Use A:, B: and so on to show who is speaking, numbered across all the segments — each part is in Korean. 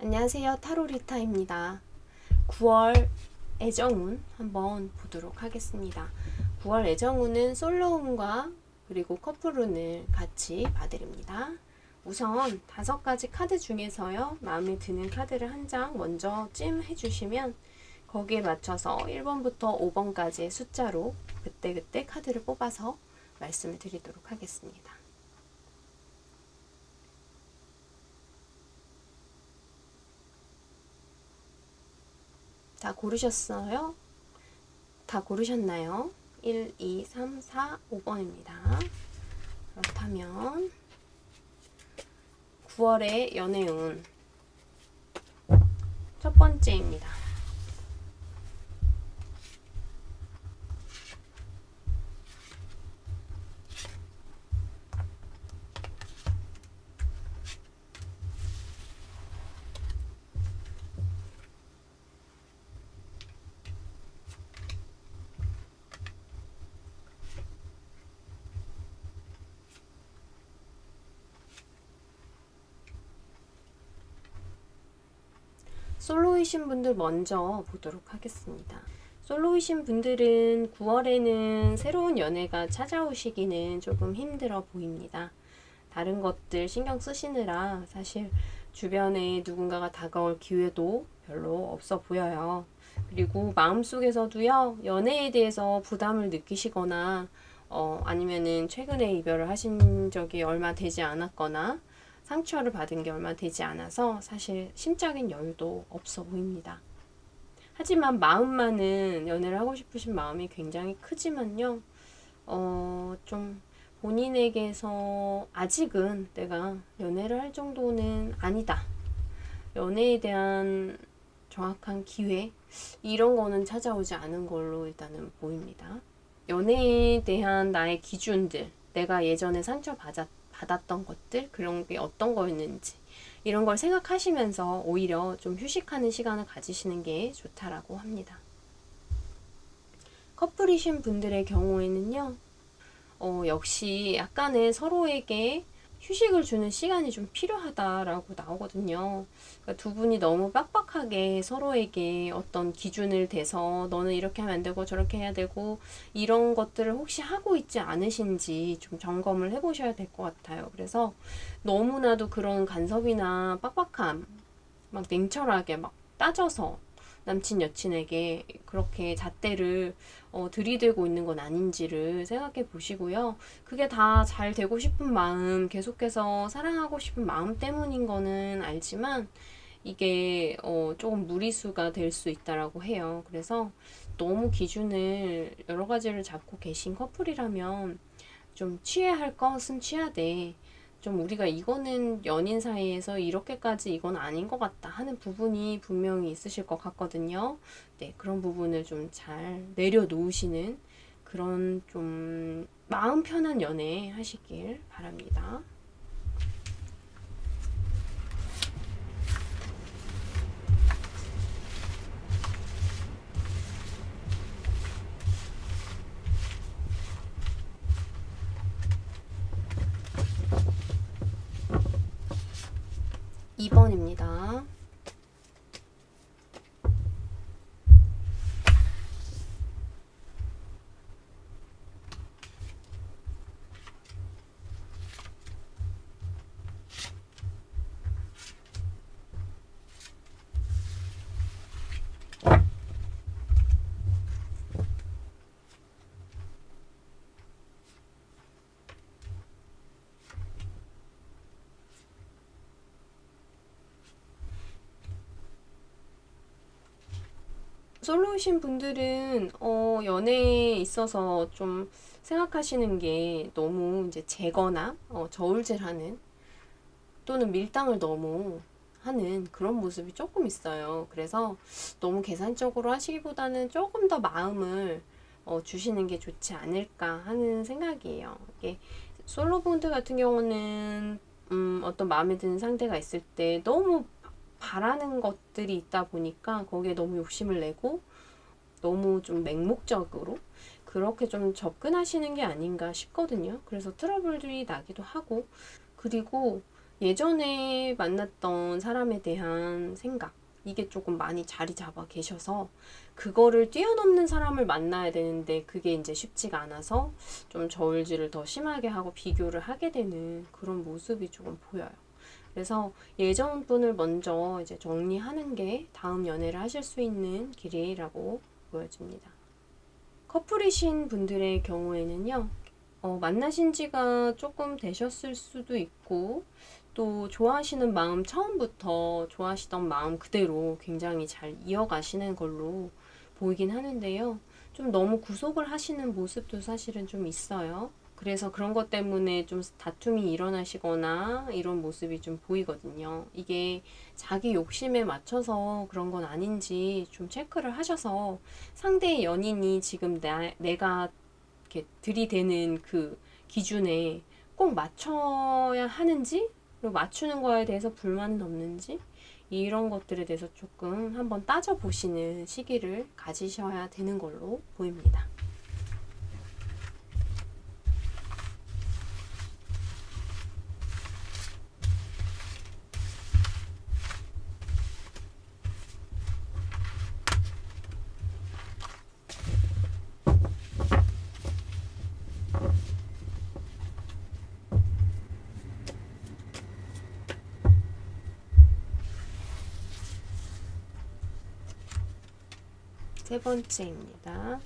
A: 안녕하세요. 타로리타입니다. 9월 애정운 한번 보도록 하겠습니다. 9월 애정운은 솔로운과 그리고 커플운을 같이 봐드립니다. 우선 5가지 카드 중에서요. 마음에 드는 카드를 한 장 먼저 찜해 주시면 거기에 맞춰서 1번부터 5번까지의 숫자로 그때그때 카드를 뽑아서 말씀을 드리도록 하겠습니다. 다 고르셨어요? 다 고르셨나요? 1, 2, 3, 4, 5번입니다. 그렇다면 9월의 연애운 첫 번째입니다. 솔로이신 분들 먼저 보도록 하겠습니다. 솔로이신 분들은 9월에는 새로운 연애가 찾아오시기는 조금 힘들어 보입니다. 다른 것들 신경 쓰시느라 사실 주변에 누군가가 다가올 기회도 별로 없어 보여요. 그리고 마음속에서도요, 연애에 대해서 부담을 느끼시거나 아니면은 최근에 이별을 하신 적이 얼마 되지 않았거나 상처를 받은 게 얼마 되지 않아서 사실 심적인 여유도 없어 보입니다. 하지만 마음만은 연애를 하고 싶으신 마음이 굉장히 크지만요. 좀 본인에게서 아직은 내가 연애를 할 정도는 아니다. 연애에 대한 정확한 기회 이런 거는 찾아오지 않은 걸로 일단은 보입니다. 연애에 대한 나의 기준들, 내가 예전에 받았던 것들, 그런 게 어떤 거였는지 이런 걸 생각하시면서 오히려 좀 휴식하는 시간을 가지시는 게 좋다라고 합니다. 커플이신 분들의 경우에는요, 역시 약간의 서로에게 휴식을 주는 시간이 좀 필요하다라고 나오거든요. 그러니까 두 분이 너무 빡빡하게 서로에게 어떤 기준을 대서 너는 이렇게 하면 안 되고 저렇게 해야 되고 이런 것들을 혹시 하고 있지 않으신지 좀 점검을 해보셔야 될 것 같아요. 그래서 너무나도 그런 간섭이나 빡빡함, 막 냉철하게 막 따져서 남친 여친에게 그렇게 잣대를 들이대고 있는 건 아닌지를 생각해 보시고요. 그게 다 잘 되고 싶은 마음, 계속해서 사랑하고 싶은 마음 때문인 거는 알지만 이게 조금 무리수가 될 수 있다라고 해요. 그래서 너무 기준을 여러 가지를 잡고 계신 커플이라면 좀 취해야 할 것은 취하되 좀 우리가 이거는 연인 사이에서 이렇게까지 이건 아닌 것 같다 하는 부분이 분명히 있으실 것 같거든요. 네, 그런 부분을 좀 잘 내려놓으시는 그런 좀 마음 편한 연애 하시길 바랍니다. 2번입니다. 솔로이신 분들은 연애에 있어서 좀 생각하시는 게 너무 이제 재거나 저울질하는 또는 밀당을 너무 하는 그런 모습이 조금 있어요. 그래서 너무 계산적으로 하시기보다는 조금 더 마음을 주시는 게 좋지 않을까 하는 생각이에요. 이게 솔로분들 같은 경우는 어떤 마음에 드는 상대가 있을 때 너무 바라는 것들이 있다 보니까 거기에 너무 욕심을 내고 너무 좀 맹목적으로 그렇게 좀 접근하시는 게 아닌가 싶거든요. 그래서 트러블들이 나기도 하고 그리고 예전에 만났던 사람에 대한 생각, 이게 조금 많이 자리 잡아 계셔서 그거를 뛰어넘는 사람을 만나야 되는데 그게 이제 쉽지가 않아서 좀 저울질을 더 심하게 하고 비교를 하게 되는 그런 모습이 조금 보여요. 그래서 예전 분을 먼저 이제 정리하는 게 다음 연애를 하실 수 있는 길이라고 보여집니다. 커플이신 분들의 경우에는요, 만나신 지가 조금 되셨을 수도 있고, 또 좋아하시는 마음, 처음부터 좋아하시던 마음 그대로 굉장히 잘 이어가시는 걸로 보이긴 하는데요. 좀 너무 구속을 하시는 모습도 사실은 좀 있어요. 그래서 그런 것 때문에 좀 다툼이 일어나시거나 이런 모습이 좀 보이거든요. 이게 자기 욕심에 맞춰서 그런 건 아닌지 좀 체크를 하셔서 상대의 연인이 지금 내가 이렇게 들이대는 그 기준에 꼭 맞춰야 하는지, 그리고 맞추는 거에 대해서 불만은 없는지, 이런 것들에 대해서 조금 한번 따져보시는 시기를 가지셔야 되는 걸로 보입니다. 세 번째입니다.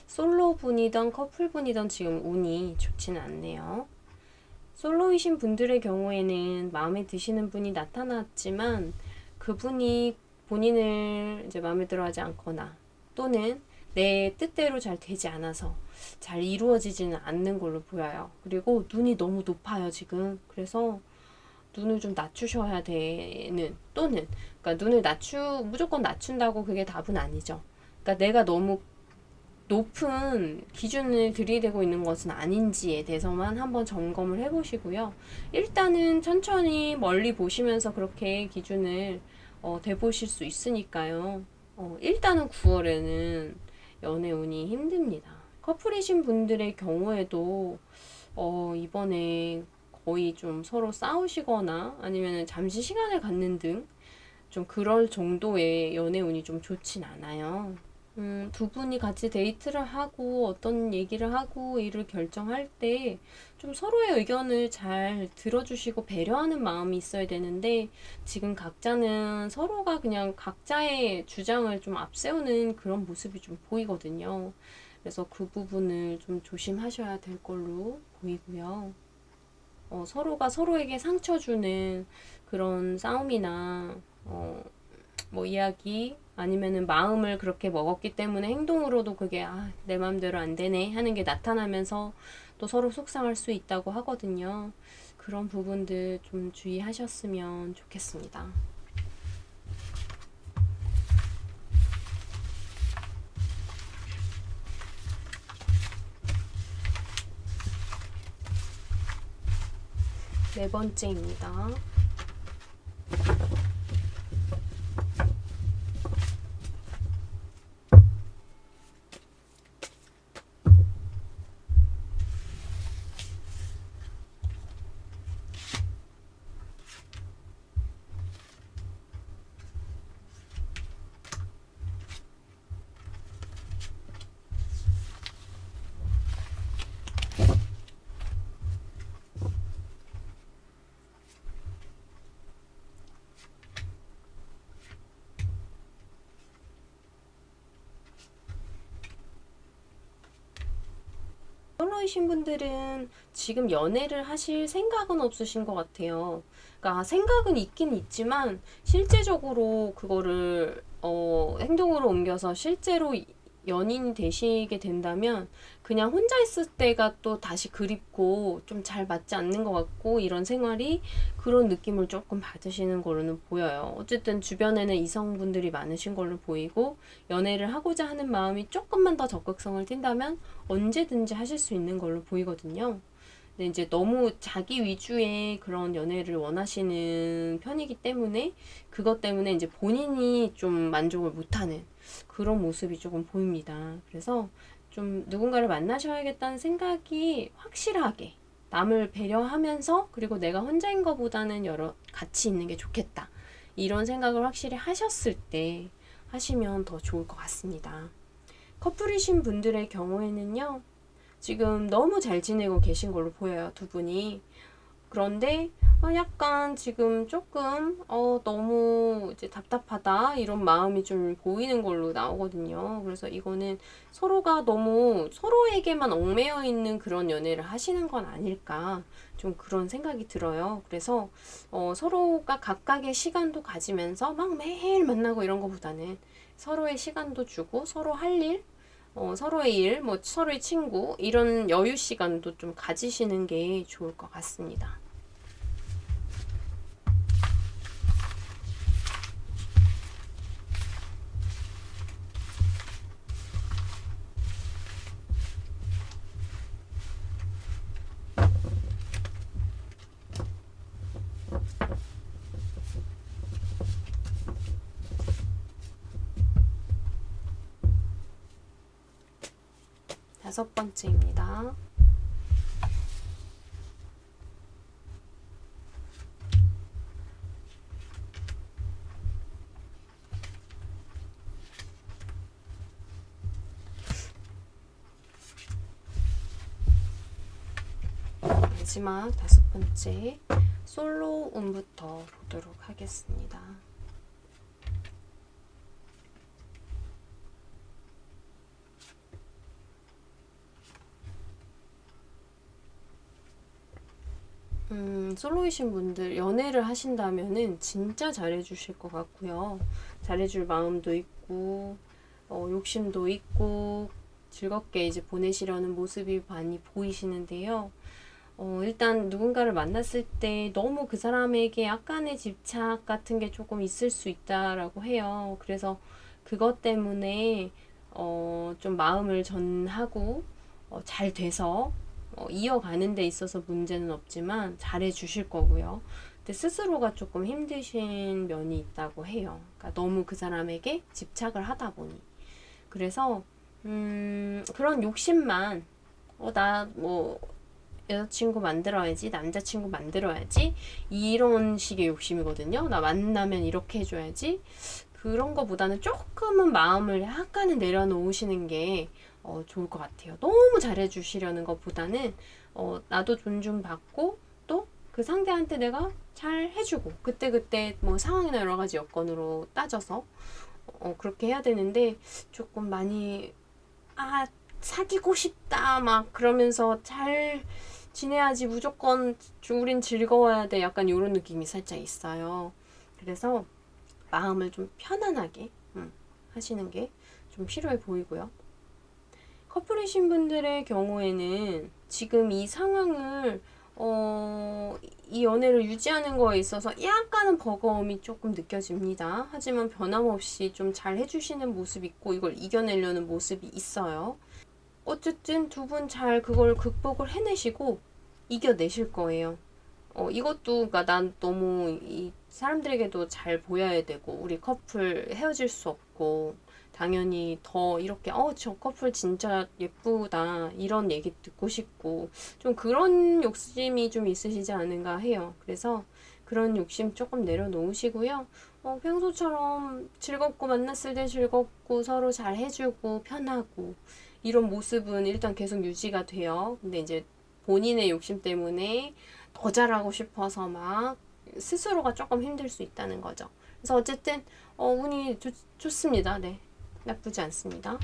A: 솔로 분이든 커플 분이든 지금 운이 좋지는 않네요. 솔로이신 분들의 경우에는 마음에 드시는 분이 나타났지만 그분이 본인을 이제 마음에 들어 하지 않거나 또는 내 뜻대로 잘 되지 않아서 잘 이루어지지는 않는 걸로 보여요. 그리고 눈이 너무 높아요, 지금. 그래서 눈을 좀 낮추셔야 되는, 또는 그러니까 눈을 무조건 낮춘다고 그게 답은 아니죠. 그러니까 내가 너무 높은 기준을 들이대고 있는 것은 아닌지에 대해서만 한번 점검을 해보시고요. 일단은 천천히 멀리 보시면서 그렇게 기준을 대보실 수 있으니까요. 일단은 9월에는 연애 운이 힘듭니다. 커플이신 분들의 경우에도 이번에 거의 좀 서로 싸우시거나 아니면 잠시 시간을 갖는 등 좀 그럴 정도의 연애 운이 좀 좋진 않아요. 두 분이 같이 데이트를 하고 어떤 얘기를 하고 일을 결정할 때 좀 서로의 의견을 잘 들어주시고 배려하는 마음이 있어야 되는데 지금 각자는 서로가 그냥 각자의 주장을 좀 앞세우는 그런 모습이 좀 보이거든요. 그래서 그 부분을 좀 조심하셔야 될 걸로 보이고요. 서로가 서로에게 상처 주는 그런 싸움이나 뭐 이야기 아니면은 마음을 그렇게 먹었기 때문에 행동으로도 그게 내 마음대로 안 되네 하는 게 나타나면서 또 서로 속상할 수 있다고 하거든요. 그런 부분들 좀 주의하셨으면 좋겠습니다. 네 번째입니다. 솔로이신 분들은 지금 연애를 하실 생각은 없으신 것 같아요. 그러니까 생각은 있긴 있지만 실제적으로 그거를 행동으로 옮겨서 실제로 연인이 되시게 된다면 그냥 혼자 있을 때가 또 다시 그립고 좀 잘 맞지 않는 것 같고 이런 생활이 그런 느낌을 조금 받으시는 걸로는 보여요. 어쨌든 주변에는 이성분들이 많으신 걸로 보이고 연애를 하고자 하는 마음이 조금만 더 적극성을 띈다면 언제든지 하실 수 있는 걸로 보이거든요. 근데 이제 너무 자기 위주의 그런 연애를 원하시는 편이기 때문에 그것 때문에 이제 본인이 좀 만족을 못하는 그런 모습이 조금 보입니다. 그래서 좀 누군가를 만나셔야겠다는 생각이 확실하게 남을 배려하면서 그리고 내가 혼자인 것보다는 여러 같이 있는 게 좋겠다. 이런 생각을 확실히 하셨을 때 하시면 더 좋을 것 같습니다. 커플이신 분들의 경우에는요. 지금 너무 잘 지내고 계신 걸로 보여요, 두 분이. 그런데 약간 지금 조금 너무 이제 답답하다 이런 마음이 좀 보이는 걸로 나오거든요. 그래서 이거는 서로가 너무 서로에게만 얽매여 있는 그런 연애를 하시는 건 아닐까 좀 그런 생각이 들어요. 그래서 서로가 각각의 시간도 가지면서 막 매일 만나고 이런 것보다는 서로의 시간도 주고 서로 할 일, 서로의 일, 뭐 서로의 친구 이런 여유 시간도 좀 가지시는 게 좋을 것 같습니다. 다섯 번째입니다. 마지막 다섯 번째 솔로 운부터 보도록 하겠습니다. 솔로이신 분들 연애를 하신다면은 진짜 잘해주실 것 같고요. 잘해줄 마음도 있고 욕심도 있고 즐겁게 이제 보내시려는 모습이 많이 보이시는데요. 일단 누군가를 만났을 때 너무 그 사람에게 약간의 집착 같은 게 조금 있을 수 있다라고 해요. 그래서 그것 때문에 좀 마음을 전하고 잘 돼서 이어가는 데 있어서 문제는 없지만 잘해 주실 거고요. 근데 스스로가 조금 힘드신 면이 있다고 해요. 그러니까 너무 그 사람에게 집착을 하다 보니. 그래서 그런 욕심만 나 뭐 여자친구 만들어야지, 남자친구 만들어야지 이런 식의 욕심이거든요. 나 만나면 이렇게 해줘야지. 그런 거보다는 조금은 마음을 약간은 내려놓으시는 게 좋을 것 같아요. 너무 잘해주시려는 것보다는 나도 존중받고 또 그 상대한테 내가 잘 해주고 그때그때 뭐 상황이나 여러 가지 여건으로 따져서 그렇게 해야 되는데 조금 많이 사귀고 싶다 막 그러면서 잘 지내야지 무조건 우린 즐거워야 돼 약간 이런 느낌이 살짝 있어요. 그래서 마음을 좀 편안하게 하시는 게 좀 필요해 보이고요. 커플이신 분들의 경우에는 지금 이 상황을 이 연애를 유지하는 거에 있어서 약간은 버거움이 조금 느껴집니다. 하지만 변함없이 좀 잘 해주시는 모습이 있고 이걸 이겨내려는 모습이 있어요. 어쨌든 두 분 잘 그걸 극복을 해내시고 이겨내실 거예요. 이것도 그러니까 난 너무 이 사람들에게도 잘 보여야 되고 우리 커플 헤어질 수 없고 당연히 더 이렇게 저 커플 진짜 예쁘다 이런 얘기 듣고 싶고 좀 그런 욕심이 좀 있으시지 않은가 해요. 그래서 그런 욕심 조금 내려놓으시고요. 평소처럼 즐겁고 만났을 때 즐겁고 서로 잘 해주고 편하고 이런 모습은 일단 계속 유지가 돼요. 근데 이제 본인의 욕심 때문에 더 잘하고 싶어서 막 스스로가 조금 힘들 수 있다는 거죠. 그래서 어쨌든 운이 좋습니다. 네, 나쁘지 않습니다.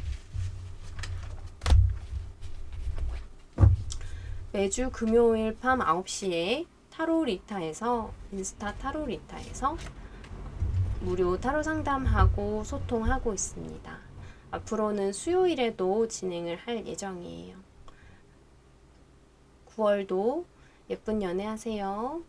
A: 매주 금요일 밤 9시에 타로리타에서 인스타 타로리타에서 무료 타로 상담하고 소통하고 있습니다. 앞으로는 수요일에도 진행을 할 예정이에요. 9월도 예쁜 연애 하세요.